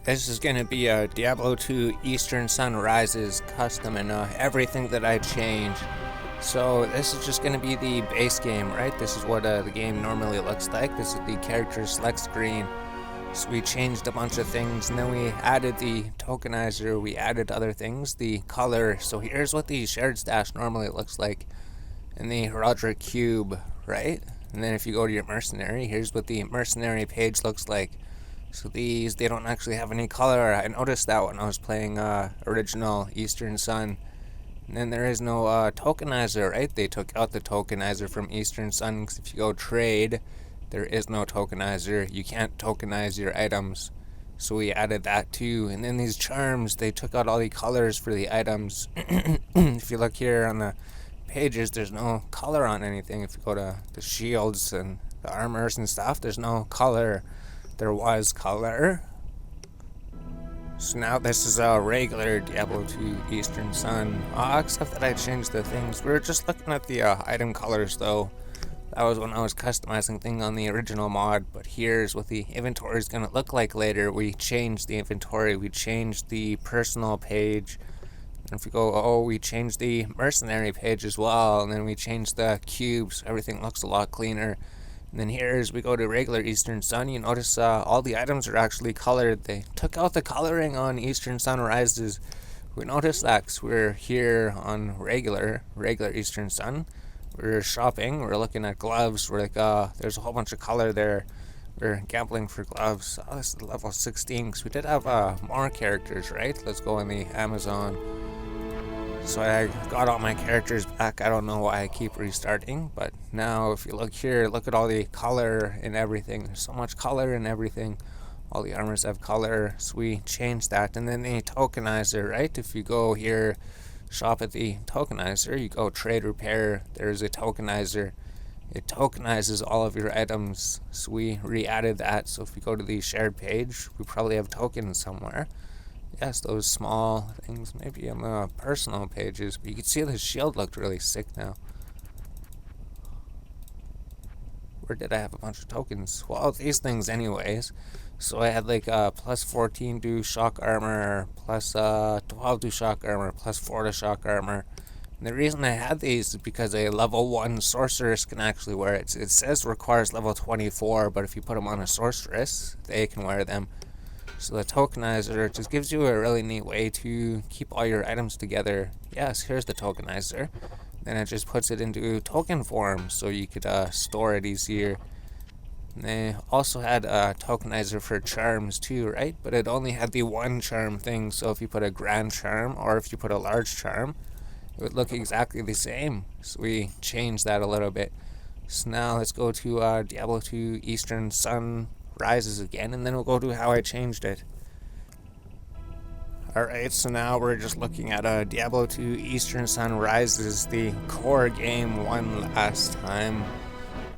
This is going to be a Diablo 2 Eastern Sun Rises custom and everything that I changed. So this is just going to be the base game, right? This is what the game normally looks like. This is the character select screen. So we changed a bunch of things, and then we added the tokenizer, we added other things, the color. So here's what the shared stash normally looks like in the Roderick cube, right? And then if you go to your mercenary, here's what the mercenary page looks like. So these, they don't actually have any color. I noticed that when I was playing original Eastern Sun. And then there is no tokenizer, right? They took out the tokenizer from Eastern Sun, because if you go trade, there is no tokenizer. You can't tokenize your items. So we added that too. And then these charms, they took out all the colors for the items. If you look here on the pages, there's no color on anything. If you go to the shields and the armors and stuff, there's no color. There was color. So now this is a regular Diablo 2 Eastern Sun, except that I changed the things. We were just looking at the item colors though. That was when I was customizing things on the original mod, but here's what the inventory is going to look like later. We changed the inventory, we changed the personal page, and if we go, we changed the mercenary page as well, and then we changed the cubes. Everything looks a lot cleaner. And then here, as we go to regular Eastern Sun, you notice all the items are actually colored. They took out the coloring on Eastern Sun Rises. We noticed that because we're here on regular Eastern Sun. We're shopping, we're looking at gloves, we're like, there's a whole bunch of color there. We're gambling for gloves. Oh, this is level 16, because we did have more characters, right? Let's go on the Amazon. So I got all my characters back. I don't know why I keep restarting, but now if you look here, look at all the color and everything. There's so much color and everything. All the armors have color, so we changed that. And then the tokenizer, right? If you go here, shop at the tokenizer, you go trade repair, there's a tokenizer. It tokenizes all of your items, so we re-added that. So if you go to the shared page, we probably have tokens somewhere. Yes, those small things, maybe on the personal pages, but you can see the shield looked really sick now. Where did I have a bunch of tokens? Well, these things anyways. So I had like plus 14 to shock armor, plus 12 to shock armor, plus 4 to shock armor. And the reason I had these is because a level 1 sorceress can actually wear it. It says requires level 24, but if you put them on a sorceress, they can wear them. So the tokenizer just gives you a really neat way to keep all your items together. Yes, here's the tokenizer. Then it just puts it into token form, so you could store it easier. And they also had a tokenizer for charms too, right? But it only had the one charm thing, so if you put a grand charm or if you put a large charm, it would look exactly the same. So we changed that a little bit. So now let's go to Diablo 2 Eastern Sun Rises again, and then we'll go to how I changed it. Alright, so now we're just looking at Diablo 2 Eastern Sun Rises, the core game one last time.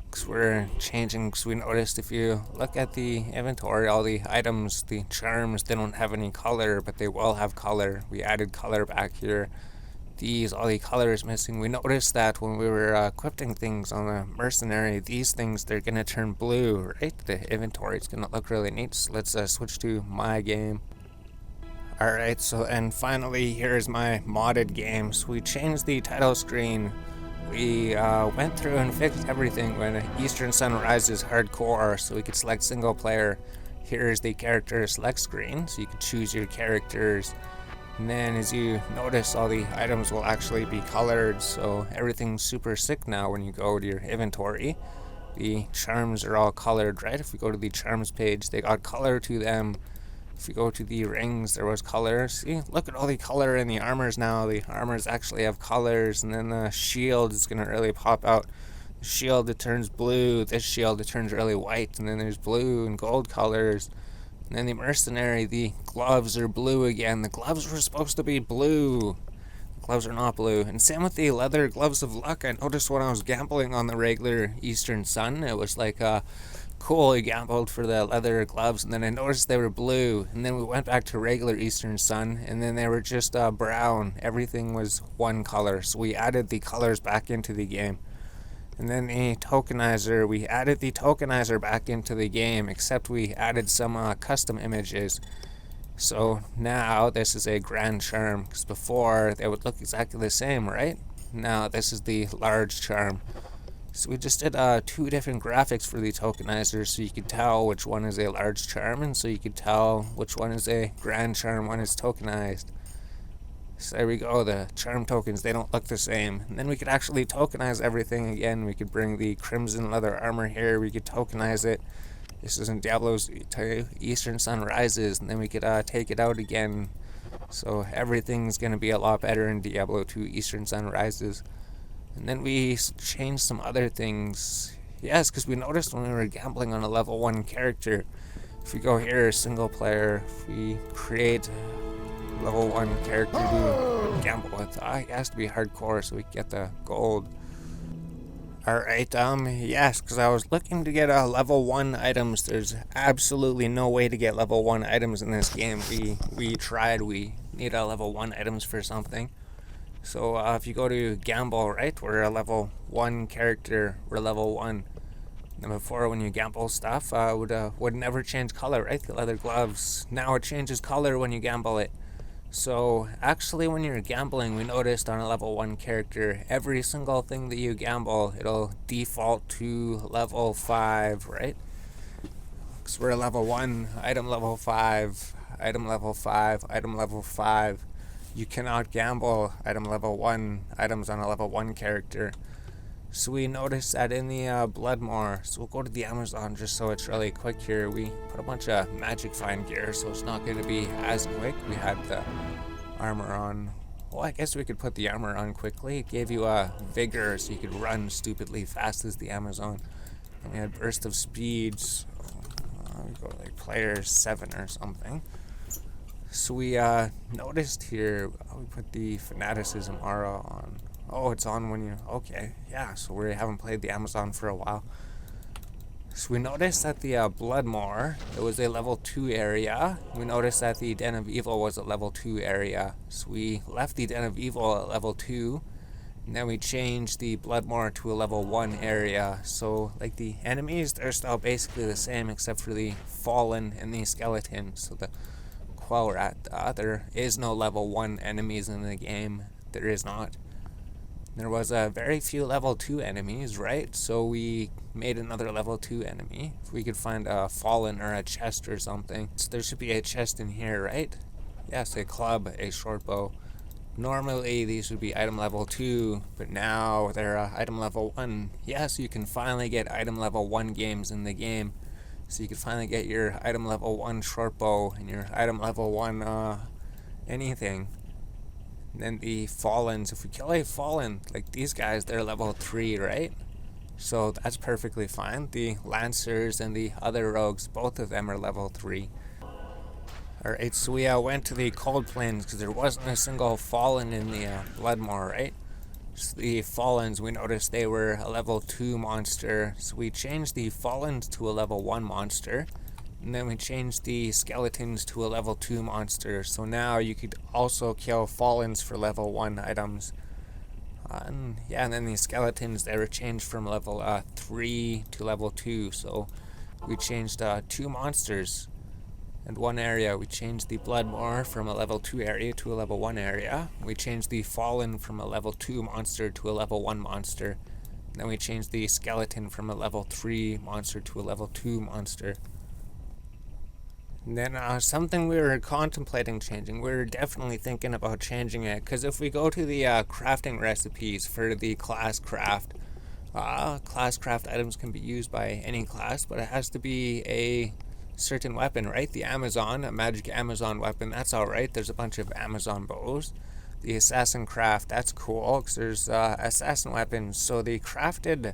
Because we're changing, because we noticed if you look at the inventory, all the items, the charms, they don't have any color, but they will have color. We added color back here. All the color is missing. We noticed that when we were equipping things on the mercenary, these things, they're going to turn blue, right? The inventory is going to look really neat. So let's switch to my game. Alright, so and finally, here's my modded game. So we changed the title screen. We went through and fixed everything when Eastern Sun Rises hardcore, so we could select single player. Here's the character select screen, so you can choose your characters. And then as you notice, all the items will actually be colored, so everything's super sick now when you go to your inventory. The charms are all colored, right? If we go to the charms page, they got color to them. If you go to the rings, there was color. See, look at all the color in the armors now. The armors actually have colors, and then the shield is going to really pop out. The shield, it turns blue. This shield, it turns really white, and then there's blue and gold colors. And then the mercenary, the gloves are blue again. The gloves were supposed to be blue. The gloves are not blue. And same with the leather gloves of luck. I noticed when I was gambling on the regular Eastern Sun, it was like, cool, I gambled for the leather gloves, and then I noticed they were blue. And then we went back to regular Eastern Sun, and then they were just brown. Everything was one color. So we added the colors back into the game. And then the tokenizer, we added the tokenizer back into the game, except we added some custom images. So now this is a grand charm, because before they would look exactly the same, right? Now this is the large charm. So we just did 2 different graphics for the tokenizer, so you could tell which one is a large charm, and so you could tell which one is a grand charm when it's tokenized. So there we go, the charm tokens, they don't look the same. And then we could actually tokenize everything again. We could bring the crimson leather armor here, we could tokenize it. This is in Diablo's Eastern Sun Rises, and then we could take it out again. So everything's going to be a lot better in Diablo 2 Eastern Sun Rises. And then we changed some other things. Yes, because we noticed when we were gambling on a level 1 character, if we go here, single player, if we create level 1 character to gamble with, it has to be hardcore so we can get the gold. Alright, yes, because I was looking to get level 1 items. There's absolutely no way to get level 1 items in this game. We tried, we need level 1 items for something. So if you go to gamble, right, we're a level 1 character, we're level 1. And before, when you gamble stuff, would never change color, right? The leather gloves, now it changes color when you gamble it. So actually when you're gambling, we noticed on a level 1 character, every single thing that you gamble, it'll default to level 5, right? Because we're a level 1, item level 5, item level 5, item level 5. You cannot gamble item level 1 items on a level 1 character. So we noticed that in the Bloodmore. So we'll go to the Amazon just so it's really quick here. We put a bunch of magic find gear, so it's not going to be as quick. We had the armor on. Well, I guess we could put the armor on quickly. It gave you a vigor, so you could run stupidly fast as the Amazon. And we had burst of speed. So, we go like player 7 or something. So we noticed here, we put the fanaticism aura on. Oh, it's on when you, okay, yeah, so we haven't played the Amazon for a while. So we noticed that the Bloodmore, it was a level 2 area. We noticed that the Den of Evil was a level 2 area. So we left the Den of Evil at level 2, and then we changed the Bloodmore to a level 1 area. So, like, the enemies, they're still basically the same except for the Fallen and the Skeleton. So the Quellrat, there is no level 1 enemies in the game. There is not. There was a very few level 2 enemies, right? So we made another level 2 enemy. If we could find a Fallen or a chest or something. So there should be a chest in here, right? Yes, a club, a short bow. Normally these would be item level 2, but now they're item level 1. Yes, you can finally get item level 1 games in the game. So you can finally get your item level 1 short bow and your item level 1 anything. And then the Fallens, if we kill a Fallen, like these guys, they're level 3, right? So that's perfectly fine. The Lancers and the other rogues, both of them are level 3. Alright, so we went to the Cold Plains because there wasn't a single Fallen in the Bloodmore, right? So the Fallens, we noticed they were a level 2 monster. So we changed the Fallens to a level 1 monster. And then we changed the Skeletons to a level 2 monster. So now you could also kill Fallens for level 1 items. And then the Skeletons, they were changed from level 3 to level 2. So we changed 2 monsters and 1 area. We changed the Bloodmore from a level 2 area to a level 1 area. We changed the Fallen from a level 2 monster to a level 1 monster. And then we changed the Skeleton from a level 3 monster to a level 2 monster. And then something we were contemplating changing, we were definitely thinking about changing it, because if we go to the crafting recipes for the class craft items can be used by any class, but it has to be a certain weapon, right? The Amazon, a magic Amazon weapon, that's alright. There's a bunch of Amazon bows. The assassin craft, that's cool, because there's assassin weapons. So the crafted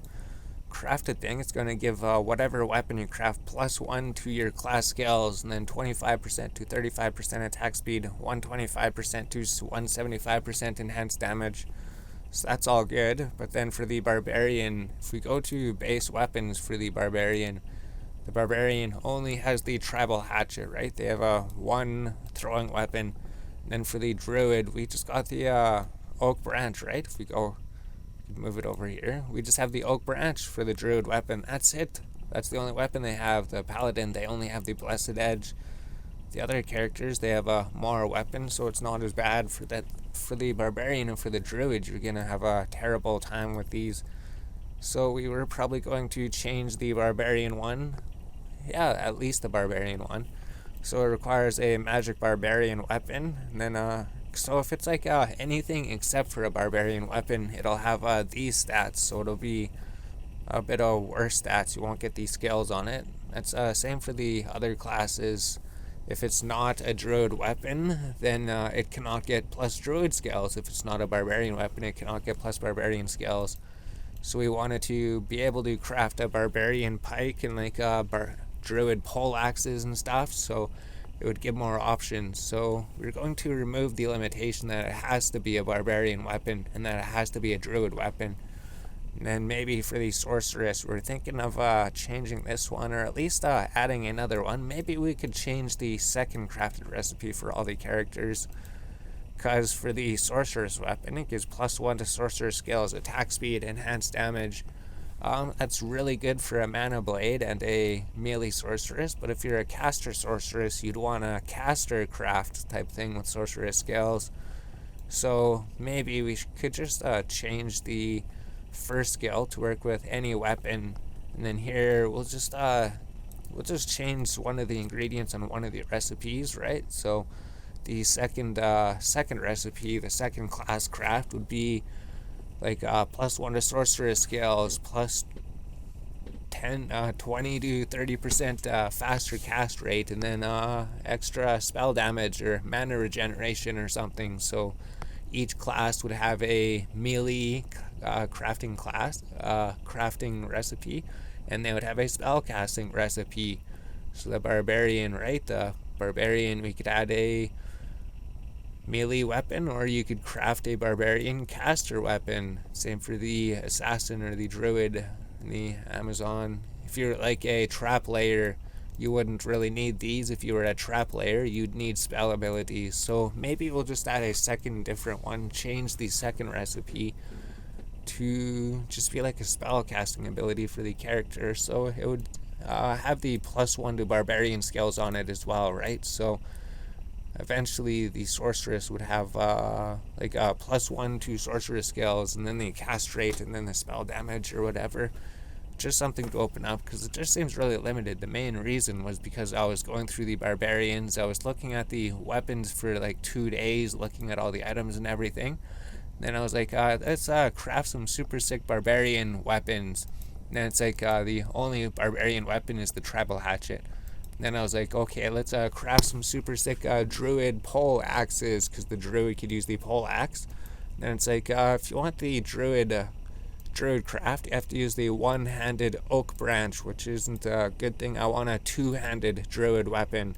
thing, it's going to give whatever weapon you craft +1 to your class skills, and then 25% to 35% attack speed, 125% to 175% enhanced damage. So that's all good. But then for the barbarian, if we go to base weapons for the barbarian only has the tribal hatchet, right? They have one throwing weapon. And then for the druid, we just got the oak branch, right? If we go move it over here, we just have the oak branch for the druid weapon. That's it. That's the only weapon they have. The paladin, they only have the blessed edge. the other characters, they have more weapons, so it's not as bad for that. For the barbarian and for the druid, you're gonna have a terrible time with these. So we were probably going to change the barbarian one. Yeah, at least the barbarian one. So it requires a magic barbarian weapon, and then so if it's like anything except for a barbarian weapon, it'll have these stats, so it'll be a bit of worse stats. You won't get these skills on it. That's same for the other classes. If it's not a druid weapon, then it cannot get plus druid skills. If it's not a barbarian weapon, it cannot get plus barbarian skills. So we wanted to be able to craft a barbarian pike and like druid pole axes and stuff, so it would give more options. So we're going to remove the limitation that it has to be a barbarian weapon and that it has to be a druid weapon. And then maybe for the sorceress, we're thinking of changing this one, or at least adding another one. Maybe we could change the second crafted recipe for all the characters. Because for the sorceress weapon, it gives +1 to sorcerer skills, attack speed, enhanced damage. That's really good for a mana blade and a melee sorceress. But if you're a caster sorceress, you'd want a caster craft type thing with sorceress skills. So maybe we could just change the first skill to work with any weapon, and then here we'll just change one of the ingredients on one of the recipes, right? So the second recipe, the second class craft would be like +1 to sorceress skills, plus 20 to 30% faster cast rate, and then extra spell damage or mana regeneration or something. So each class would have a melee crafting recipe, and they would have a spell casting recipe. So the barbarian, right? The barbarian, we could add a melee weapon, or you could craft a barbarian caster weapon. Same for the assassin or the druid and the Amazon. If you're like a trap layer, you wouldn't really need these. If you were a trap layer, you'd need spell abilities. So maybe we'll just add a second different one, change the second recipe to just be like a spell casting ability for the character. So it would have the +1 to barbarian skills on it as well, right? So eventually the sorceress would have like a +1 to sorceress skills, and then the cast rate, and then the spell damage or whatever. Just something to open up, because it just seems really limited. The main reason was because I was going through the barbarians, I was looking at the weapons for like 2 days, looking at all the items and everything. Then I was like, let's craft some super sick barbarian weapons. And then it's like the only barbarian weapon is the tribal hatchet. And then I was like, okay, let's craft some super sick druid pole axes, because the druid could use the pole axe. And then it's like, if you want the druid craft, you have to use the one-handed oak branch, which isn't a good thing. I want a two-handed druid weapon.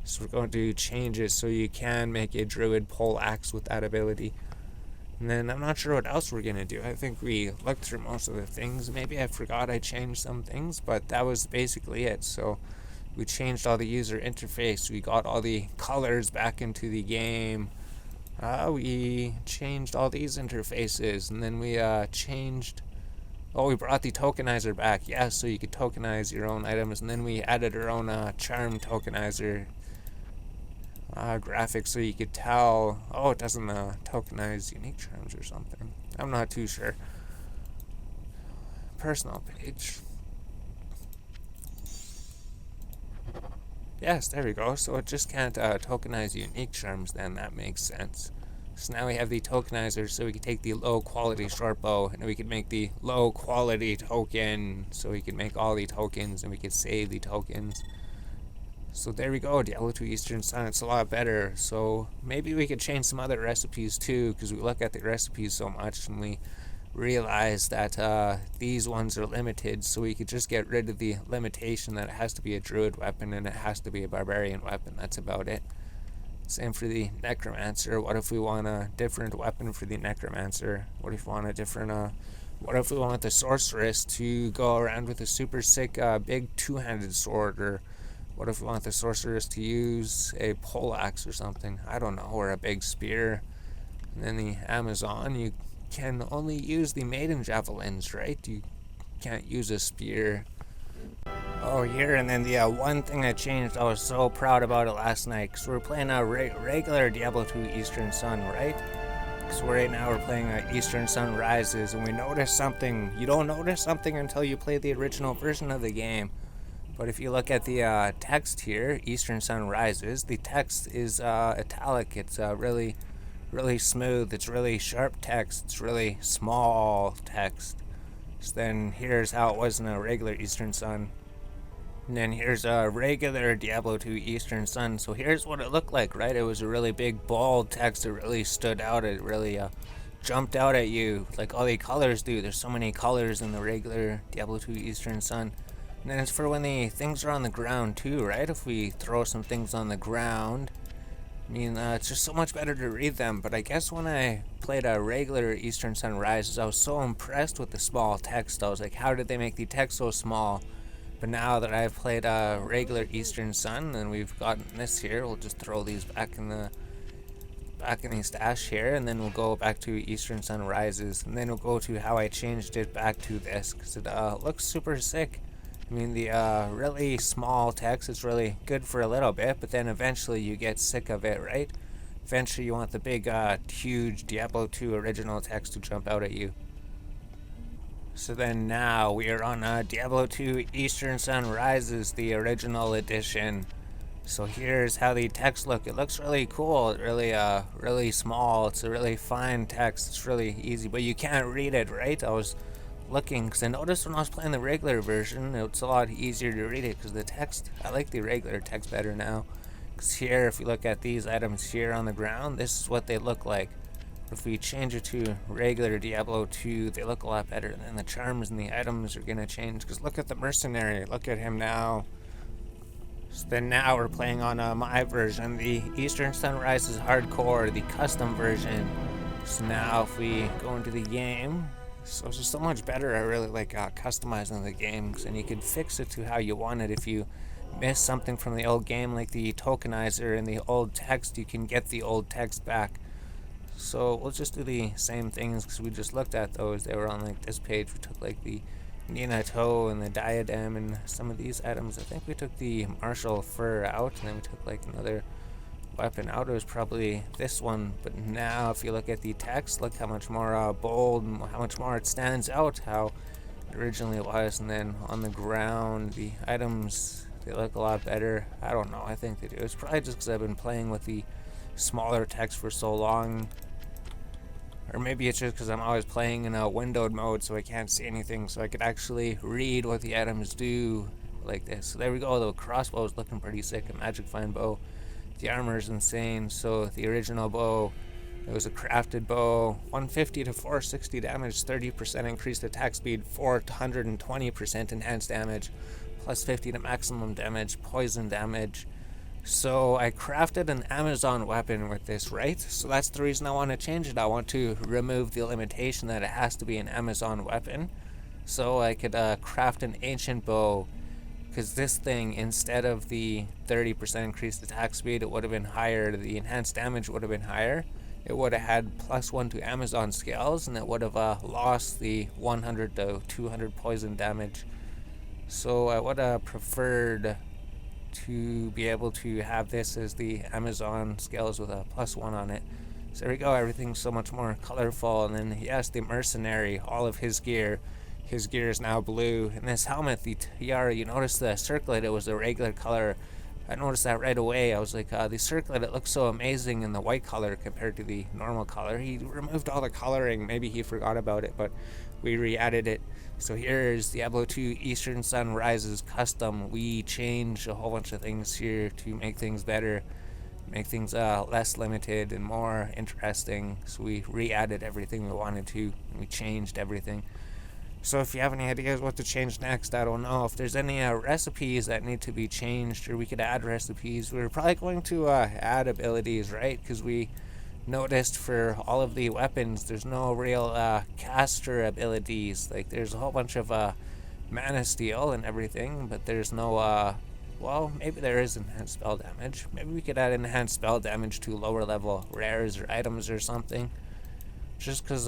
So we're going to change it so you can make a druid pole axe with that ability. And then I'm not sure what else we're going to do. I think we looked through most of the things. Maybe I forgot I changed some things, but that was basically it. So we changed all the user interface. We got all the colors back into the game. We changed all these interfaces, and then we we brought the tokenizer back. Yeah, so you could tokenize your own items, and then we added our own charm tokenizer graphics, so you could tell, it doesn't tokenize unique charms or something. I'm not too sure. Personal page. Yes, there we go. So it just can't tokenize unique charms, then. That makes sense. So now we have the tokenizer, so we can take the low quality short bow, and we can make the low quality token, so we can make all the tokens, and we can save the tokens. So there we go, Diablo 2 Eastern Sun. It's a lot better. So maybe we could change some other recipes too, because we look at the recipes so much and we realize that these ones are limited, so we could just get rid of the limitation that it has to be a druid weapon and it has to be a barbarian weapon. That's about it. Same for the necromancer. What if we want a different weapon for the necromancer? What if we want a different what if we want the sorceress to go around with a super sick big two-handed sword? Or what if we want the sorceress to use a pole axe or something? I don't know, or a big spear. And then the Amazon, you can only use the maiden javelins, right? You can't use a spear. Oh, here, and then the one thing I changed, I was so proud about it last night, because we're playing a regular Diablo 2 Eastern Sun, right? So right now we're playing Eastern Sun Rises, and we noticed something. You don't notice something until you play the original version of the game. But if you look at the text here, Eastern Sun Rises, the text is italic. It's really, really smooth. It's really sharp text. It's really small text. So then here's how it was in a regular Eastern Sun. And then here's a regular Diablo 2 Eastern Sun. So here's what it looked like, right? It was a really big, bold text. It really stood out. It really jumped out at you, like all the colors do. There's so many colors in the regular Diablo 2 Eastern Sun. And then it's for when the things are on the ground too, right? If we throw some things on the ground, I mean, it's just so much better to read them. But I guess when I played a regular Eastern Sun Rises, I was so impressed with the small text. I was like, how did they make the text so small? But now that I've played a regular Eastern Sun, and we've gotten this here, we'll just throw these back in the stash here, and then we'll go back to Eastern Sun Rises, and then we'll go to how I changed it back to this, because it looks super sick. I mean, the really small text is really good for a little bit, but then eventually you get sick of it, right? Eventually you want the big, huge Diablo 2 original text to jump out at you. So then now we are on Diablo 2 Eastern Sun Rises, the original edition. So here's how the text look. It looks really cool. It really small. It's a really fine text. It's really easy, but you can't read it, right? I was looking, because I noticed when I was playing the regular version, it's a lot easier to read it, because the text, I like the regular text better now. Because here, if you look at these items here on the ground, this is what they look like. If we change it to regular Diablo 2, they look a lot better. And then the charms and the items are going to change. Because look at the Mercenary. Look at him now. So then now we're playing on my version, the Eastern Sun Rises Hardcore, the custom version. So now if we go into the game, so it's just so much better. I really like customizing the game. And you can fix it to how you want it. If you miss something from the old game, like the tokenizer and the old text, you can get the old text back. So we'll just do the same things, because we just looked at those. They were on like this page. We took like the Nina toe and the diadem and some of these items. I think we took the martial fur out, and then we took like another weapon out. It was probably this one. But now if you look at the text, look how much more bold and how much more it stands out how it originally was. And then on the ground, the items, they look a lot better. I don't know, I think they do. It's probably just because I've been playing with the smaller text for so long. Or maybe it's just because I'm always playing in a windowed mode, so I can't see anything, so I could actually read what the items do like this. So there we go. The crossbow is looking pretty sick. A magic fine bow. The armor is insane. So the original bow, it was a crafted bow. 150 to 460 damage, 30% increased attack speed, 420% enhanced damage, plus 50 to maximum damage, poison damage. So I crafted an Amazon weapon with this, right? So that's the reason I want to change it. I want to remove the limitation that it has to be an Amazon weapon. So I could craft an ancient bow, because this thing, instead of the 30% increased attack speed, it would have been higher. The enhanced damage would have been higher. It would have had +1 to Amazon scales, and it would have lost the 100 to 200 poison damage. So I would have preferred to be able to have this as the Amazon scales with a +1 on it. So there we go, everything's so much more colorful. And then yes, the Mercenary, all of his gear is now blue. And this helmet, the tiara, you notice the circlet, it was a regular color. I noticed that right away. I was like, the circlet, it looks so amazing in the white color compared to the normal color. He removed all the coloring, maybe he forgot about it, but we re-added it. So here's Diablo 2 Eastern Sun Rises Custom. We changed a whole bunch of things here to make things better, make things less limited and more interesting. So we re-added everything we wanted to, and we changed everything. So if you have any ideas what to change next, I don't know. If there's any recipes that need to be changed, or we could add recipes, we're probably going to add abilities, right? Because we noticed for all of the weapons, there's no real caster abilities. Like there's a whole bunch of mana steal and everything, but there's no well, maybe there is enhanced spell damage. Maybe we could add enhanced spell damage to lower level rares or items or something, just because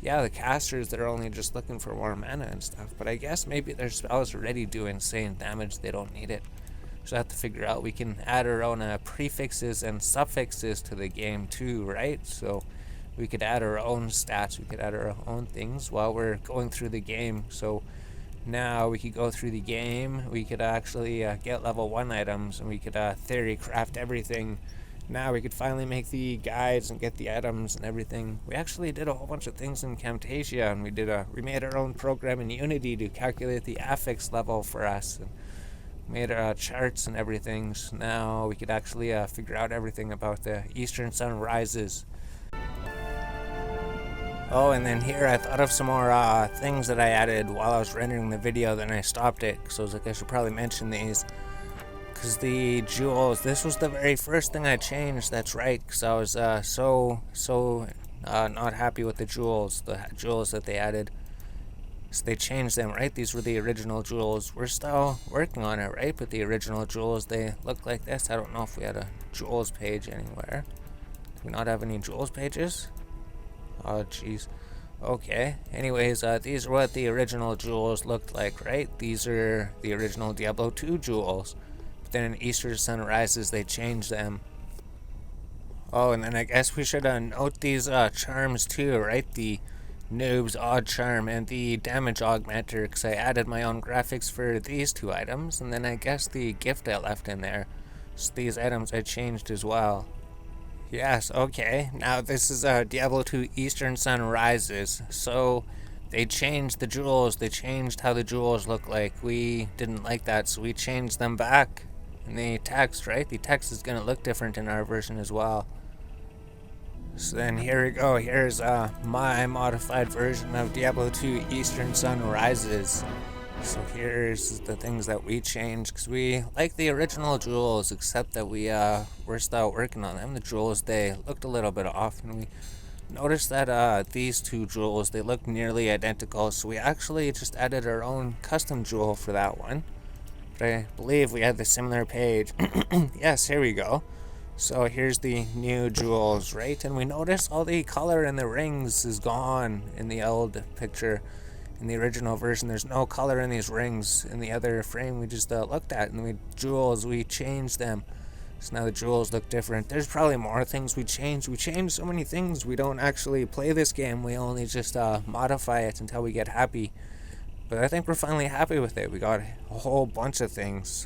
yeah, the casters, they're only just looking for more mana and stuff. But I guess maybe their spells already do insane damage. They don't need it. So I have to figure out we can add our own prefixes and suffixes to the game too, right? So we could add our own stats. We could add our own things while we're going through the game. So now we could go through the game. We could actually get level 1 items, and we could theory craft everything. Now we could finally make the guides and get the items and everything. We actually did a whole bunch of things in Camtasia, and we made our own program in Unity to calculate the affix level for us, and made charts and everything. So now we could actually figure out everything about the Eastern Sun rises. Oh, and then here I thought of some more things that I added while I was rendering the video, then I stopped it, so I was like, I should probably mention these. Because the jewels, this was the very first thing I changed, that's right, because I was so not happy with the jewels that they added. So they changed them, right? These were the original jewels. We're still working on it, right? But the original jewels, they look like this. I don't know if we had a jewels page anywhere. Do we not have any jewels pages? Oh, jeez. Okay. Anyways, these are what the original jewels looked like, right? These are the original Diablo 2 jewels. But then in Eastern Sun Rises, they changed them. Oh, and then I guess we should note these charms too, right? The Noob's Odd Charm and the Damage Augmenter, because I added my own graphics for these 2 items, and then I guess the gift I left in there. So these items I changed as well. Yes, okay. Now this is Diablo 2 Eastern Sun Rises. So they changed the jewels. They changed how the jewels look like. We didn't like that, so we changed them back. And the text, right? The text is going to look different in our version as well. So then here we go. Here's my modified version of Diablo 2 Eastern Sun Rises. So here's the things that we changed, because we like the original jewels, except that we're still working on them. The jewels, they looked a little bit off, and we noticed that these 2 jewels, they look nearly identical, so we actually just added our own custom jewel for that one. But I believe we had the similar page. Yes, here we go. So here's the new jewels, right? And we notice all the color in the rings is gone in the old picture. In the original version, there's no color in these rings. In the other frame we just looked at, and we changed them. So now the jewels look different. There's probably more things we changed. We changed so many things. We don't actually play this game. We only just modify it until we get happy. But I think we're finally happy with it. We got a whole bunch of things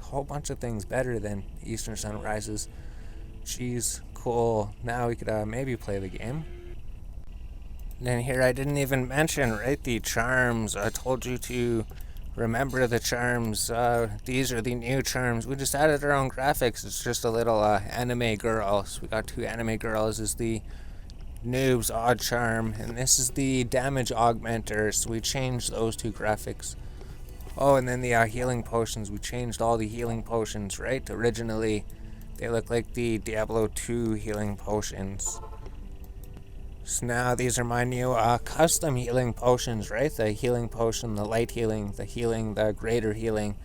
better than Eastern Sun Rises. Jeez, cool. Now we could maybe play the game. And then here I didn't even mention, right, the charms. I told you to remember the charms. These are the new charms. We just added our own graphics. It's just a little anime girl. So we got 2 anime girls. This is the Noob's Odd Charm, and this is the Damage Augmenter. So we changed those 2 graphics. Oh, and then the healing potions. We changed all the healing potions, right? Originally, they look like the Diablo 2 healing potions. So now these are my new custom healing potions, right? The healing potion, the light healing, the greater healing.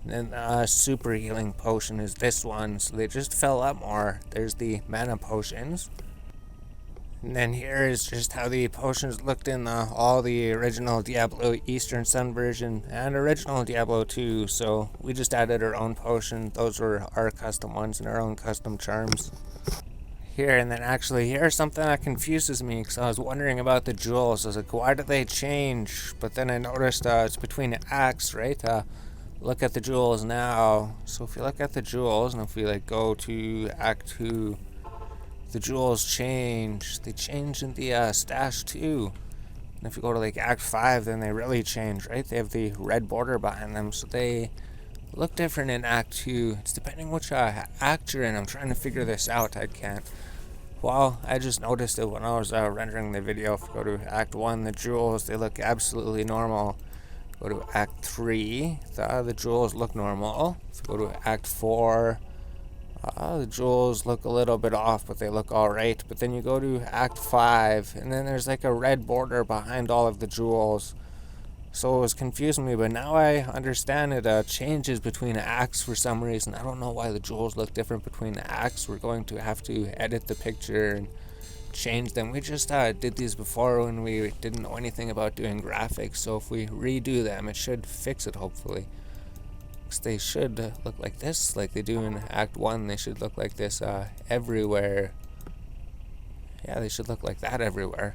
And then the super healing potion is this one. So they just fell up more. There's the mana potions. And then here is just how the potions looked in all the original Diablo Eastern Sun version and original Diablo 2. So we just added our own potion. Those were our custom ones and our own custom charms. Here, and then actually here's something that confuses me, because I was wondering about the jewels. I was like, why did they change? But then I noticed it's between acts, right? Look at the jewels now. So if you look at the jewels, and if we go to Act 2, the jewels change. They change in the stash too. And if you go to Act 5, then they really change, right? They have the red border behind them, so they look different in Act 2. It's depending which act you're in. I'm trying to figure this out. I can't. Well, I just noticed it when I was rendering the video. If you go to Act 1, the jewels, they look absolutely normal. Go to Act 3, the jewels look normal. If you go to Act 4, the jewels look a little bit off, but they look alright. But then you go to Act 5, and then there's a red border behind all of the jewels. So it was confusing me, but now I understand it changes between acts for some reason. I don't know why the jewels look different between the acts. We're going to have to edit the picture and change them. We just did these before when we didn't know anything about doing graphics, so if we redo them, it should fix it, hopefully. Because they should look like this, like they do in Act 1. They should look like this everywhere. Yeah, they should look like that everywhere.